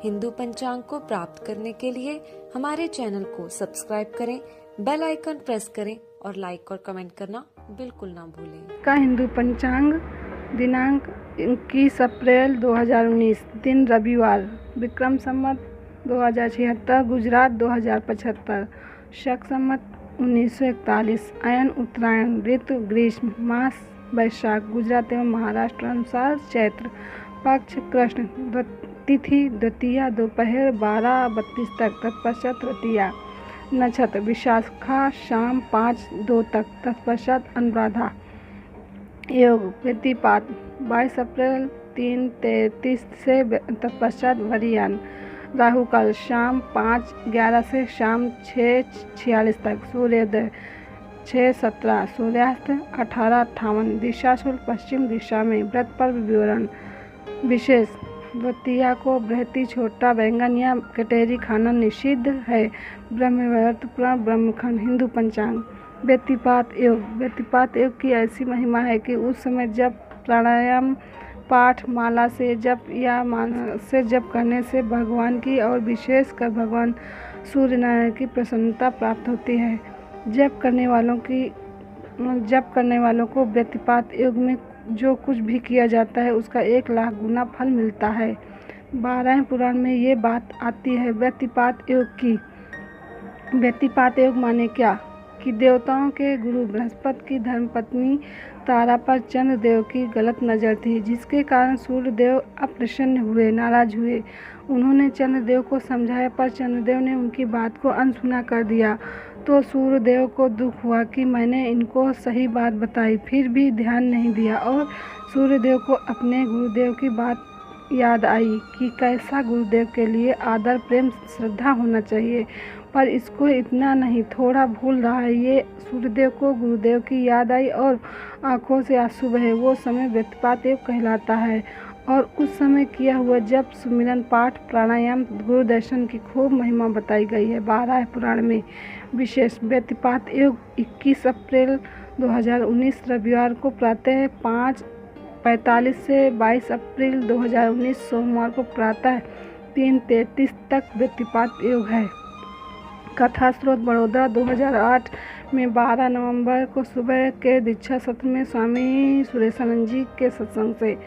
हिंदू पंचांग को प्राप्त करने के लिए हमारे चैनल को सब्सक्राइब करें, बेल आइकन प्रेस करें और लाइक और कमेंट करना बिल्कुल ना भूलें। का हिंदू पंचांग दिनांक 21 अप्रैल 2019, दिन रविवार, विक्रम संवत 2076, गुजरात 2075, शक संवत 1941, अयन उत्तरायण, ऋतु ग्रीष्म, मास वैशाख, गुजरात एवं महाराष्ट्र अनुसार चैत्र, पक्ष कृष्ण, तिथि द्वितीया, दोपहर 12:32 तक, तत्पश्चात तृतीया, नक्षत्र विशाखा, शाम 5:02 तक, तत्पश्चात अनुराधा। योग व्यतिपात 22 अप्रैल 3:33 से तत्पश्चात वरियान। राहु काल शाम 5:11 से शाम 6:46 तक, सूर्योदय 6:17, सूर्यास्त 18:58, दिशा शुल्क पश्चिम दिशा में। व्रत पर्व विवरण विशेष द्वितीया को बृहति छोटा बैंगन या कटेरी खाना निषिद्ध है। ब्रह्मवैवर्त पुराण ब्रह्मखंड हिंदू पंचांग। व्यतिपात योग की ऐसी महिमा है कि उस समय जब प्राणायाम पाठ माला से जप या मानस से जप करने से भगवान की और विशेषकर भगवान सूर्य नारायण की प्रसन्नता प्राप्त होती है। जप करने वालों को व्यतिपात योग में जो कुछ भी किया जाता है उसका 1 लाख गुना फल मिलता है। 12वें पुराण में ये बात आती है व्यतिपात योग की। व्यतिपात योग माने क्या कि देवताओं के गुरु बृहस्पति की धर्मपत्नी तारा पर चंद्रदेव की गलत नज़र थी, जिसके कारण सूर्यदेव अप्रसन्न हुए, नाराज हुए। उन्होंने चंद्रदेव को समझाया पर चंद्रदेव ने उनकी बात को अनसुना कर दिया, तो सूर्यदेव को दुख हुआ कि मैंने इनको सही बात बताई, फिर भी ध्यान नहीं दिया। और सूर्यदेव को अपने गुरुदेव की बात याद आई कि कैसा गुरुदेव के लिए आदर प्रेम श्रद्धा होना चाहिए, पर इसको इतना नहीं, थोड़ा भूल रहा है। ये सूर्यदेव को गुरुदेव की याद आई और आंखों से आंसू बहे। वो समय व्यतिपात योग कहलाता है। और उस समय किया हुआ जप, सुमिरन, पाठ, प्राणायाम, गुरु दर्शन की खूब महिमा बताई गई है 12वें पुराण में। विशेष व्यतिपात योग 21 अप्रैल 2019 रविवार को प्रातः 5:45 से 22 अप्रैल 2019 सोमवार को प्रातः 3:33 तक व्यतिपात योग है। कथा स्रोत बड़ौदा 2008 में 12 नवंबर को सुबह के दीक्षा सत्र में स्वामी सुरेशानंद जी के सत्संग से।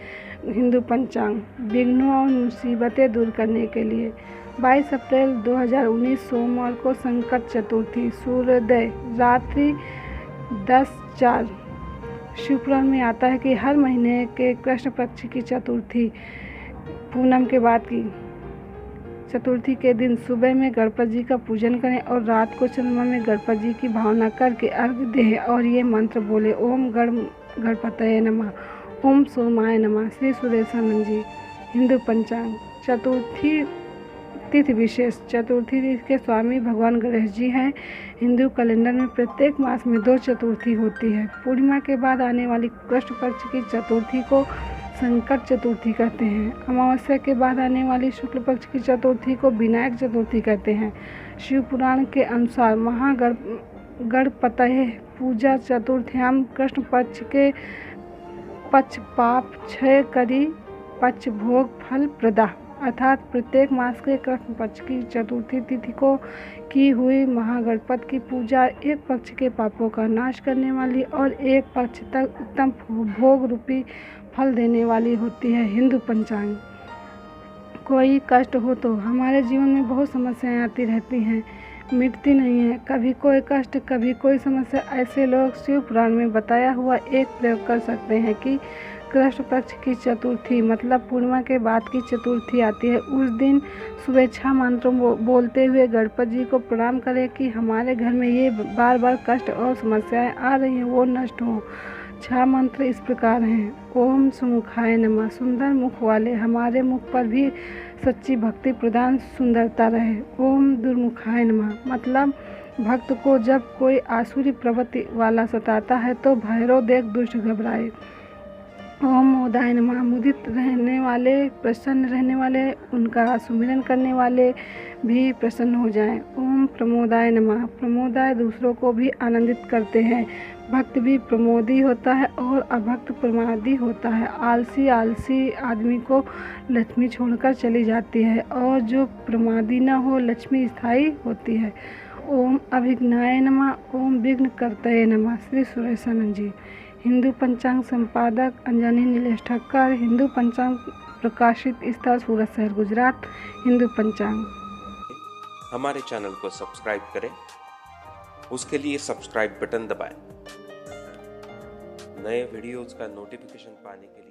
हिंदू पंचांग विघ्नों और मुसीबतें दूर करने के लिए 22 अप्रैल 2019 सोमवार को संकट चतुर्थी, सूर्योदय रात्रि 10:04। शिवपुराण में आता है कि हर महीने के कृष्ण पक्ष की चतुर्थी पूनम के बाद की चतुर्थी के दिन सुबह में गणपति जी का पूजन करें और रात को चंद्रमा में गणपति जी की भावना करके अर्घ्य दें और ये मंत्र बोले, ओम गणपतये नमः, ओम सोमाय नमः। श्री सुरेशानंद जी। हिंदू पंचांग चतुर्थी तिथि विशेष चतुर्थी तिथि के स्वामी भगवान गणेश जी हैं। हिंदू कैलेंडर में प्रत्येक मास में 2 चतुर्थी होती है। पूर्णिमा के बाद आने वाली कृष्ण पक्ष की चतुर्थी को संकट चतुर्थी कहते हैं। अमावस्या के बाद आने वाली शुक्ल पक्ष की चतुर्थी को विनायक चतुर्थी कहते हैं। शिव पुराण के अनुसार महागणपतये पूजा चतुर्थ्याम कृष्ण पक्ष के पक्ष पाप क्षय करी पक्ष भोग फल प्रदा, अर्थात प्रत्येक मास के कृष्ण पक्ष की चतुर्थी तिथि को की हुई महागणपति की पूजा एक पक्ष के पापों का नाश करने वाली और एक पक्ष तक उत्तम भोग रूपी फल देने वाली होती है। हिंदू पंचांग कोई कष्ट हो तो हमारे जीवन में बहुत समस्याएं आती रहती हैं, मिटती नहीं है। कभी कोई कष्ट, कभी कोई समस्या। ऐसे लोग शिव पुराण में बताया हुआ एक प्रयोग कर सकते हैं कि कृष्ण पक्ष की चतुर्थी मतलब पूर्णिमा के बाद की चतुर्थी आती है। उस दिन शुभेच्छा मंत्रों बोलते हुए गणपति जी को प्रणाम करें कि हमारे घर में ये बार बार कष्ट और समस्याएं आ रही हैं वो नष्ट हों। 6 मंत्र इस प्रकार हैं। ओम सुमुखाय नमः, सुंदर मुख वाले हमारे मुख पर भी सच्ची भक्ति प्रदान सुंदरता रहे। ओम दुर्मुखाय नमः मतलब भक्त को जब कोई आसुरी प्रवृत्ति वाला सताता है तो भैरव देख दुष्ट घबराए। ओम मोदाय नमः, मुदित रहने वाले, प्रसन्न रहने वाले, उनका सुमिरन करने वाले भी प्रसन्न हो जाएं। ओम प्रमोदाय नमः, प्रमोदाय दूसरों को भी आनंदित करते हैं। भक्त भी प्रमोदी होता है और अभक्त प्रमादी होता है। आलसी आदमी को लक्ष्मी छोड़कर चली जाती है और जो प्रमादी न हो लक्ष्मी स्थायी होती है। ओम अभिघ्नाय नमः। ओम विघ्नकर्ताय नमः। श्री सुरेशानंद जी। हिंदू पंचांग संपादक अंजनी नीलेश ठक्कर। हिंदू पंचांग प्रकाशित स्थल सूरत शहर गुजरात। हिंदू पंचांग। हमारे चैनल को सब्सक्राइब करें, उसके लिए सब्सक्राइब बटन दबाएं। नए वीडियोज़ का नोटिफिकेशन पाने के लिए